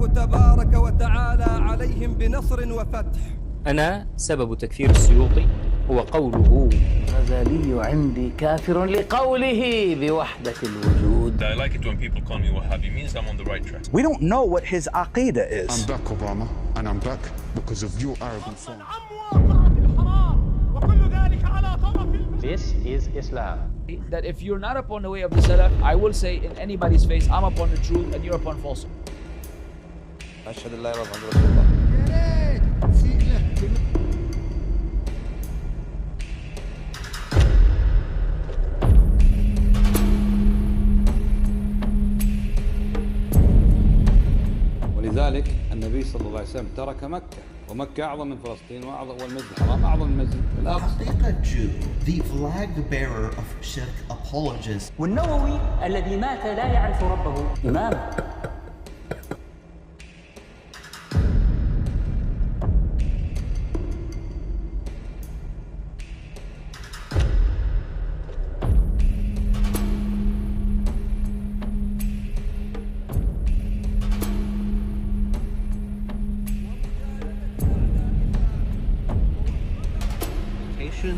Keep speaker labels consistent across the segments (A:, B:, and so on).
A: الله تبارك وتعالى عليهم بنصر وفتح.
B: أنا سبب تكفير السيوطي هو قوله
C: الغزالي عندي كافر لقوله بوحدة الوجود.
D: I like it when people call me Wahhabi. It means I'm on the right track.
E: We don't know what his aqidah is.
F: I'm back, Obama, and I'm back because of your arrogant phone.
C: This is Islam.
G: That if you're not upon the way of the Salaf, I will say in anybody's face, I'm upon the truth and you're upon falsehood.
H: أشهد أن لا إله إلا الله رسول الله.
I: ولذلك النبي صلى الله عليه وسلم ترك مكة، ومكة أعظم من فلسطين والمسجد الحرام أعظم من المسجد الأقصى.
J: حقيقة Jew, the flag bearer of shirk apologist.
C: والنووي الذي مات لا يعرف ربه إمام.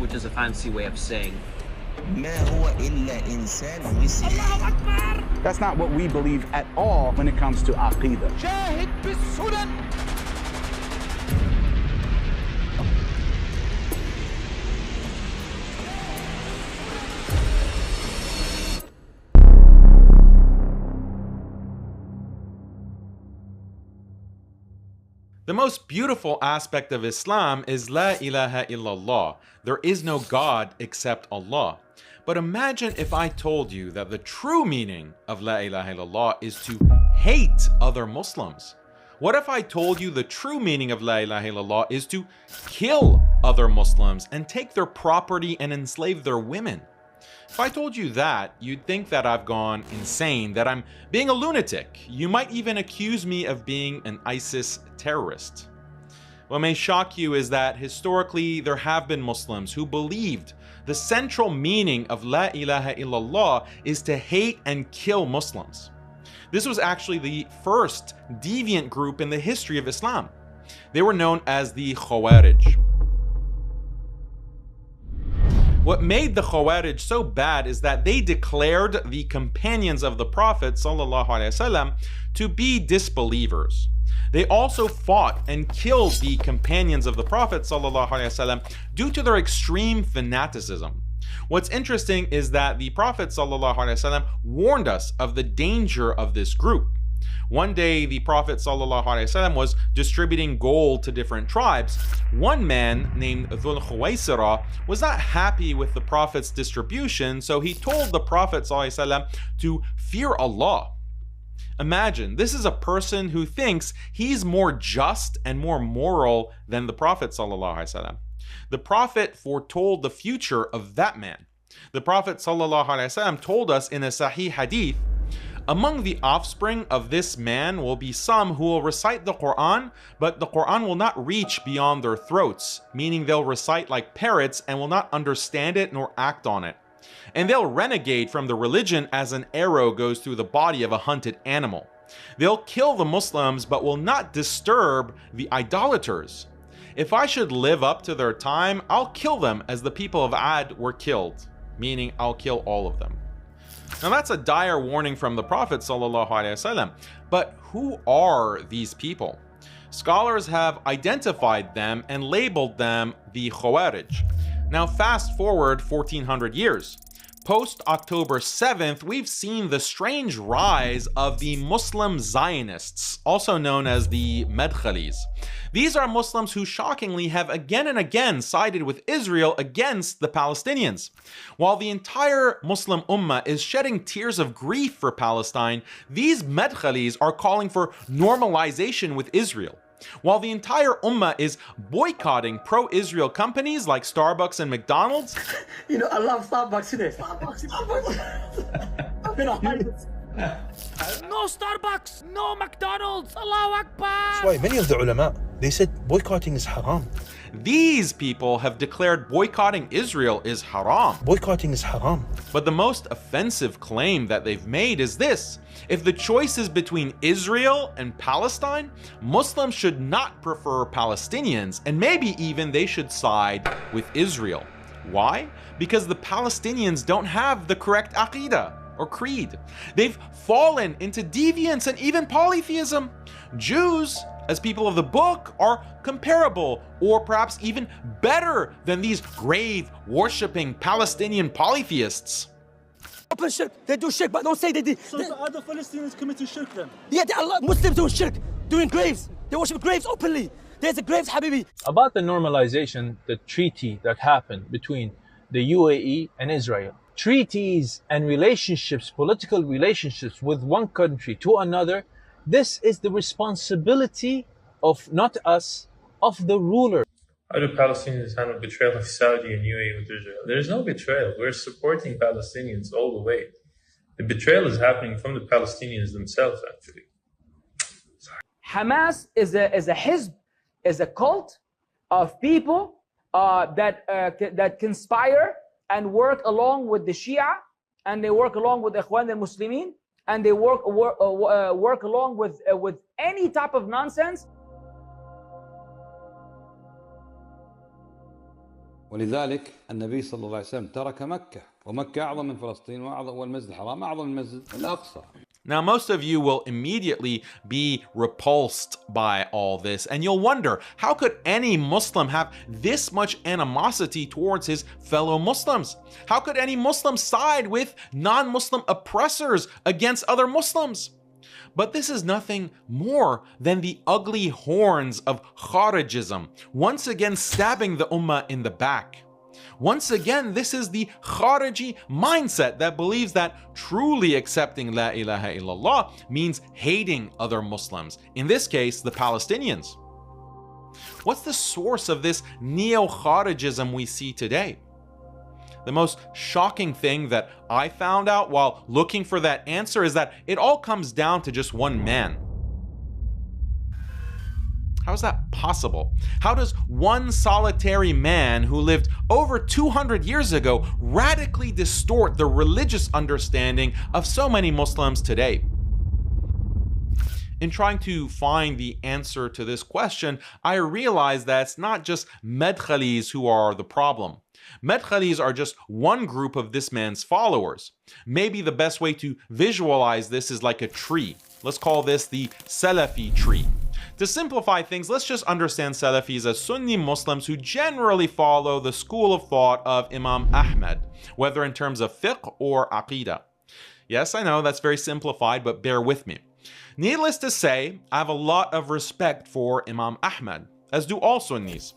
K: Which is a fancy way of saying
E: That's not what we believe at all when it comes to aqidah.
L: The most beautiful aspect of Islam is La ilaha illallah. There is no God except Allah. But imagine if I told you that the true meaning of La ilaha illallah is to hate other Muslims. What if I told you the true meaning of La ilaha illallah is to kill other Muslims and take their property and enslave their women? If I told you that, you'd think that I've gone insane, that I'm being a lunatic. You might even accuse me of being an ISIS terrorist. What may shock you is that historically there have been Muslims who believed the central meaning of La ilaha illallah is to hate and kill Muslims. This was actually the first deviant group in the history of Islam. They were known as the Khawarij. What made the Khawarij so bad is that they declared the companions of the Prophet ﷺ to be disbelievers. They also fought and killed the companions of the Prophet ﷺ due to their extreme fanaticism. What's interesting is that the Prophet ﷺ warned us of the danger of this group. One day, the Prophet ﷺ was distributing gold to different tribes. One man named Dhul Khuwaisira was not happy with the Prophet's distribution, so he told the Prophet ﷺ to fear Allah. Imagine, this is a person who thinks he's more just and more moral than the Prophet ﷺ. The Prophet foretold the future of that man. The Prophet ﷺ told us in a Sahih Hadith, among the offspring of this man will be some who will recite the Quran, but the Quran will not reach beyond their throats, meaning they'll recite like parrots and will not understand it nor act on it. And they'll renegade from the religion as an arrow goes through the body of a hunted animal. They'll kill the Muslims but will not disturb the idolaters. If I should live up to their time, I'll kill them as the people of Ad were killed, meaning I'll kill all of them. Now that's a dire warning from the Prophet ﷺ, but who are these people? Scholars have identified them and labeled them the Khawarij. Now fast forward 1400 years. Post October 7th, we've seen the strange rise of the Muslim Zionists, also known as the Madkhalis. These are Muslims who shockingly have again and again sided with Israel against the Palestinians. While the entire Muslim Ummah is shedding tears of grief for Palestine, these Madkhalis are calling for normalization with Israel. While the entire Ummah is boycotting pro-Israel companies like Starbucks and McDonald's.
C: You know, I love Starbucks today. Starbucks.
G: No Starbucks, no McDonald's, Allahu Akbar.
H: That's why many of the ulama, they said boycotting is haram.
L: these people have declared boycotting Israel is haram.
M: Boycotting is haram.
L: But the most offensive claim that they've made is this: if the choice is between Israel and Palestine, Muslims should not prefer Palestinians, and maybe even they should side with Israel. Why? Because the Palestinians don't have the correct aqidah or creed. They've fallen into deviance and even polytheism. Jews, as people of the book, are comparable or perhaps even better than these grave worshipping Palestinian polytheists.
N: Open shirk. They do shirk, but don't say they did.
O: So the other Palestinians committing shirk then?
N: Yeah, there are a lot of Muslims doing shirk, doing graves. They worship graves openly. There's a graves, Habibi.
P: About the normalization, the treaty that happened between the UAE and Israel. Treaties and relationships, political relationships with one country to another, this is the responsibility of not us, of the ruler.
D: How do Palestinians handle betrayal of Saudi and UAE with Israel? There is no betrayal. We're supporting Palestinians all the way. The betrayal is happening from the Palestinians themselves, actually. Sorry.
G: Hamas is a hizb, is a cult of people that conspire and work along with the Shia, and they work along with Ikhwan al-Muslimin, and they work along with any type of nonsense.
I: ولذلك النبي صلى الله عليه وسلم ترك مكة ومكة أعظم من فلسطين والمسجد الحرام أعظم من المسجد الأقصى.
L: Now, most of you will immediately be repulsed by all this, and you'll wonder, how could any Muslim have this much animosity towards his fellow Muslims? How could any Muslim side with non-Muslim oppressors against other Muslims? But this is nothing more than the ugly horns of Kharijism, once again stabbing the Ummah in the back. Once again, this is the Khariji mindset that believes that truly accepting La ilaha illallah means hating other Muslims, in this case, the Palestinians. What's the source of this neo-Kharijism we see today? The most shocking thing that I found out while looking for that answer is that it all comes down to just one man. How is that possible? How does one solitary man who lived over 200 years ago radically distort the religious understanding of so many Muslims today? In trying to find the answer to this question, I realized that it's not just Medkhalis who are the problem. Medkhalis are just one group of this man's followers. Maybe the best way to visualize this is like a tree. Let's call this the Salafi tree. To simplify things, let's just understand Salafis as Sunni Muslims who generally follow the school of thought of Imam Ahmad, whether in terms of fiqh or aqidah. Yes, I know that's very simplified, but bear with me. Needless to say, I have a lot of respect for Imam Ahmad, as do all Sunnis.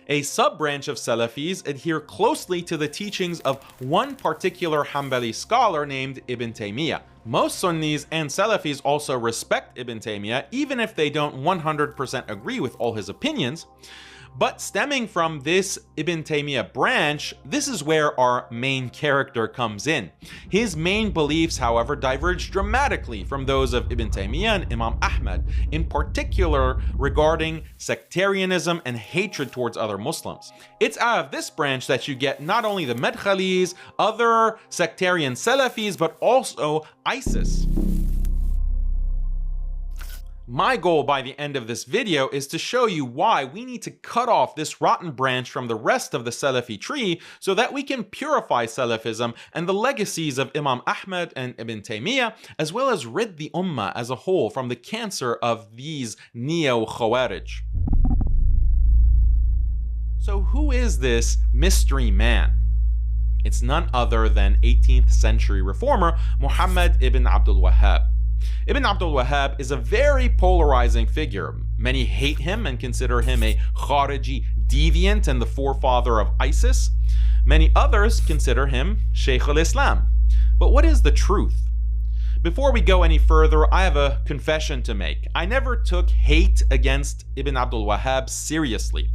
L: A sub-branch of Salafis adhere closely to the teachings of one particular Hanbali scholar named Ibn Taymiyyah. Most Sunnis and Salafis also respect Ibn Taymiyyah, even if they don't 100% agree with all his opinions. But stemming from this Ibn Taymiyyah branch, this is where our main character comes in. His main beliefs, however, diverge dramatically from those of Ibn Taymiyyah and Imam Ahmad, in particular regarding sectarianism and hatred towards other Muslims. It's out of this branch that you get not only the Medkhalis, other sectarian Salafis, but also ISIS. My goal by the end of this video is to show you why we need to cut off this rotten branch from the rest of the Salafi tree so that we can purify Salafism and the legacies of Imam Ahmad and Ibn Taymiyyah, as well as rid the Ummah as a whole from the cancer of these neo-Khawarij. So who is this mystery man? It's none other than 18th century reformer Muhammad ibn Abdul Wahhab. Ibn Abdul Wahhab is a very polarizing figure. Many hate him and consider him a Khariji deviant and the forefather of ISIS. Many others consider him Shaykh al-Islam. But what is the truth? Before we go any further, I have a confession to make. I never took hate against Ibn Abdul Wahhab seriously.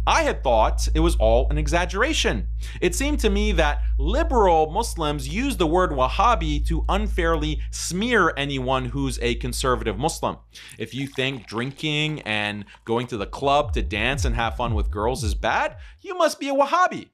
L: I had thought it was all an exaggeration. It seemed to me that liberal Muslims use the word Wahhabi to unfairly smear anyone who's a conservative Muslim. If you think drinking and going to the club to dance and have fun with girls is bad, you must be a Wahhabi.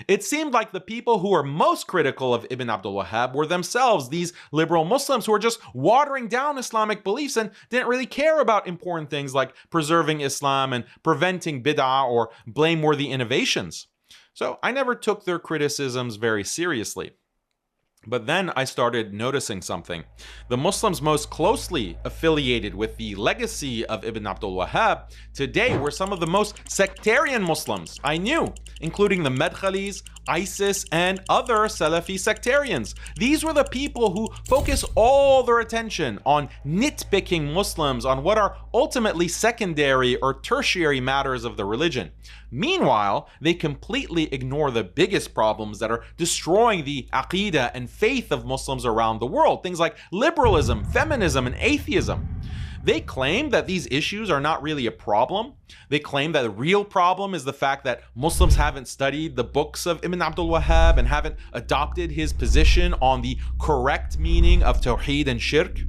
L: It seemed like the people who were most critical of Ibn Abdul Wahhab were themselves these liberal Muslims who were just watering down Islamic beliefs and didn't really care about important things like preserving Islam and preventing bid'ah or blameworthy innovations. So I never took their criticisms very seriously. But then I started noticing something. The Muslims most closely affiliated with the legacy of Ibn Abdul Wahhab today were some of the most sectarian Muslims I knew, including the Madkhalis, ISIS, and other Salafi sectarians. These were the people who focus all their attention on nitpicking Muslims on what are ultimately secondary or tertiary matters of the religion. Meanwhile, they completely ignore the biggest problems that are destroying the aqeedah and faith of Muslims around the world, things like liberalism, feminism, and atheism. They claim that these issues are not really a problem. They claim that the real problem is the fact that Muslims haven't studied the books of Ibn Abdul Wahhab and haven't adopted his position on the correct meaning of Tawheed and Shirk.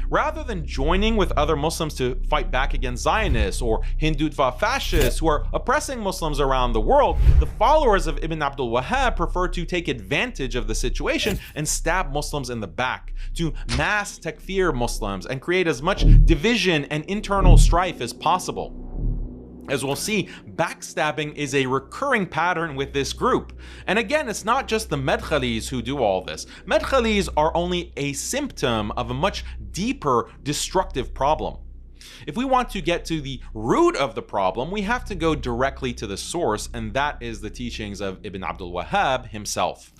L: Rather than joining with other Muslims to fight back against Zionists or Hindutva fascists who are oppressing Muslims around the world, the followers of Ibn Abdul Wahhab prefer to take advantage of the situation and stab Muslims in the back, to mass takfir Muslims and create as much division and internal strife as possible. As we'll see, backstabbing is a recurring pattern with this group. And again, it's not just the Madkhalis who do all this. Madkhalis are only a symptom of a much deeper destructive problem. If we want to get to the root of the problem, we have to go directly to the source, and that is the teachings of Ibn Abdul Wahhab himself.